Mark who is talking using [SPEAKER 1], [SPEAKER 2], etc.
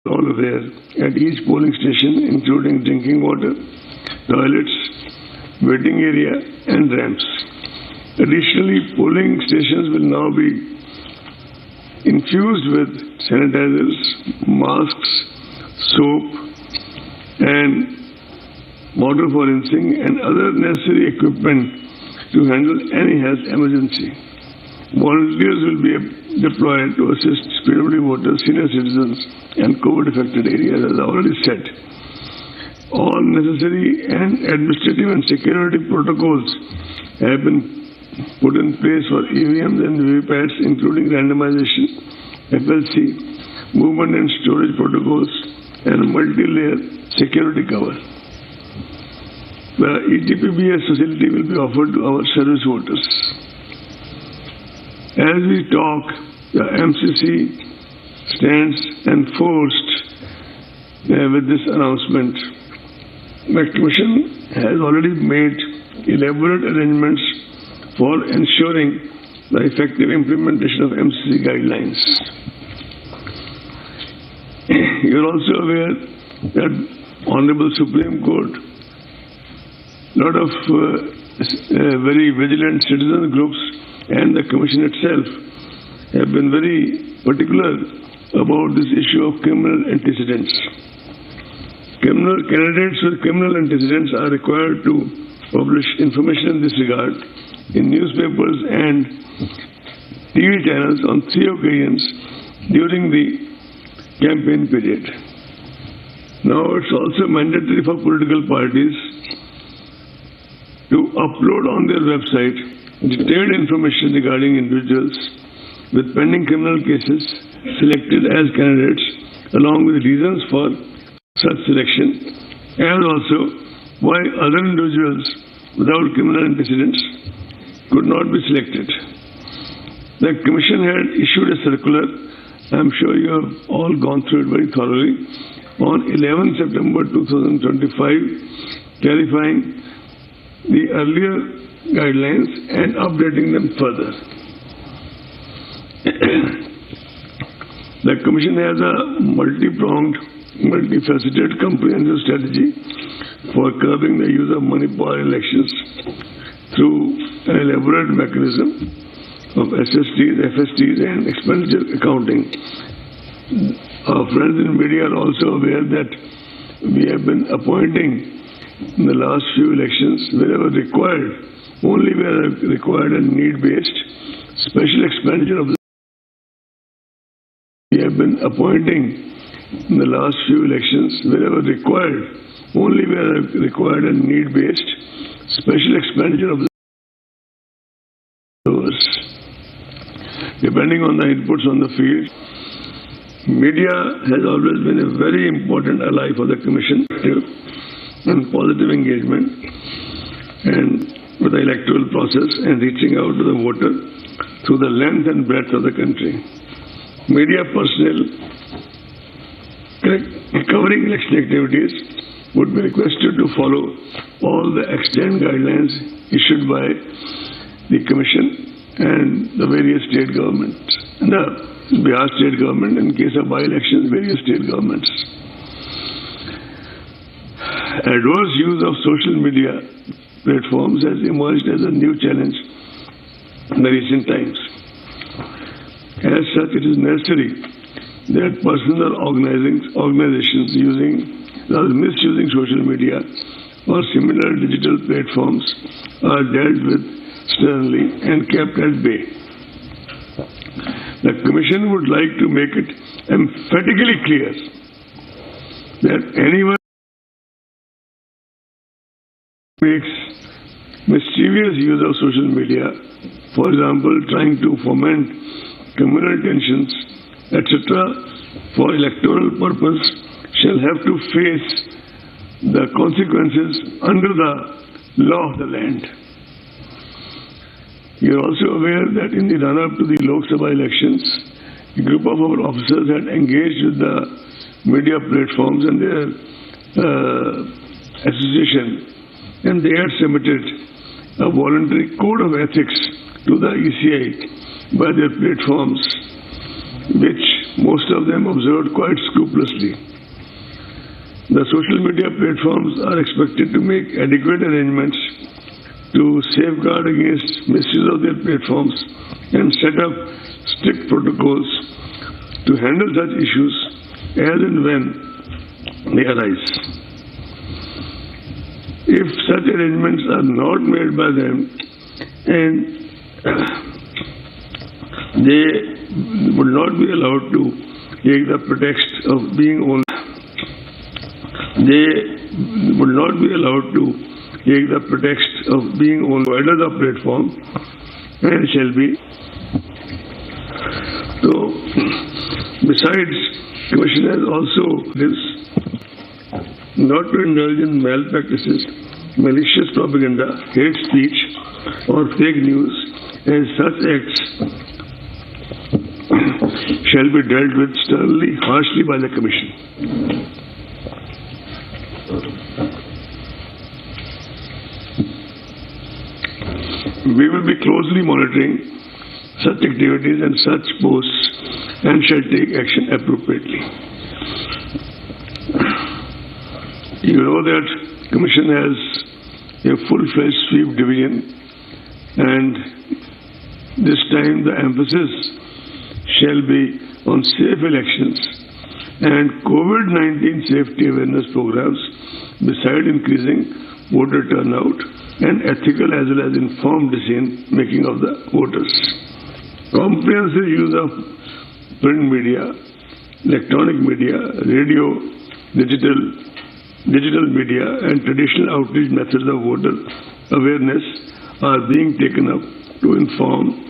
[SPEAKER 1] all aware, at each polling station, including drinking water, toilets, waiting area, and ramps. Additionally, polling stations will now be infused with sanitizers, masks, soap, and water for rinsing and other necessary equipment to handle any health emergency. Volunteers will be deployed to assist PWD voters, senior citizens, and COVID-affected areas, as I already said. All necessary and administrative and security protocols have been put in place for EVMs and VVPATs, including randomization, FLC, movement and storage protocols, and multi-layer security cover. The ETPBS facility will be offered to our service voters. As we talk, the MCC stands enforced with this announcement. The Commission has already made elaborate arrangements for ensuring the effective implementation of MCC guidelines. You are also aware that Honorable Supreme Court, a lot of very vigilant citizen groups and the Commission itself have been very particular about this issue of criminal antecedents. Candidates with criminal antecedents are required to publish information in this regard in newspapers and TV channels on 3 occasions during the campaign period. Now it's also mandatory for political parties to upload on their website detailed information regarding individuals with pending criminal cases selected as candidates, along with reasons for such selection, and also why other individuals without criminal antecedents could not be selected. The Commission had issued a circular, I am sure you have all gone through it very thoroughly, on 11 September 2025, clarifying the earlier guidelines and updating them further. The Commission has a multi-pronged, multifaceted, comprehensive strategy for curbing the use of money power elections through an elaborate mechanism of SSTs, FSTs, and expenditure accounting. Our friends in media are also aware that we have been appointing in the last few elections, wherever required, only where required and need-based, special expenditure of the we have been appointing in the last few elections, wherever required, only where required and need-based, special expenditure of the depending on the inputs on the field. Media has always been a very important ally for the Commission and positive engagement and with the electoral process and reaching out to the voter through the length and breadth of the country. Media personnel covering election activities would be requested to follow all the extant guidelines issued by the Commission and the various state governments, the Bihar state government, in case of by-elections, various state governments. Adverse use of social media platforms has emerged as a new challenge in the recent times. As such, it is necessary that persons or organizations misusing social media or similar digital platforms are dealt with sternly and kept at bay. The Commission would like to make it emphatically clear that anyone who makes mischievous use of social media, for example, trying to foment communal tensions, etc., for electoral purpose, shall have to face the consequences under the law of the land. You are also aware that in the run-up to the Lok Sabha elections, a group of our officers had engaged with the media platforms and their association, and they had submitted a voluntary code of ethics to the ECI by their platforms, which most of them observed quite scrupulously. The social media platforms are expected to make adequate arrangements to safeguard against misuse of their platforms and set up strict protocols to handle such issues as and when they arise. If such arrangements are not made by them and they would not be allowed to take the pretext of being only providers of platform and shall be. So, besides, Commission has also this not to indulge in malpractices, malicious propaganda, hate speech, or fake news, as such acts shall be dealt with sternly, harshly by the Commission. We will be closely monitoring such activities and such posts and shall take action appropriately. You know that Commission has a full-fledged sweep division, and this time the emphasis shall be on safe elections and COVID-19 safety awareness programs, beside increasing voter turnout and ethical as well as informed decision making of the voters. Comprehensive use of print media, electronic media, radio, digital media and traditional outreach methods of voter awareness are being taken up to inform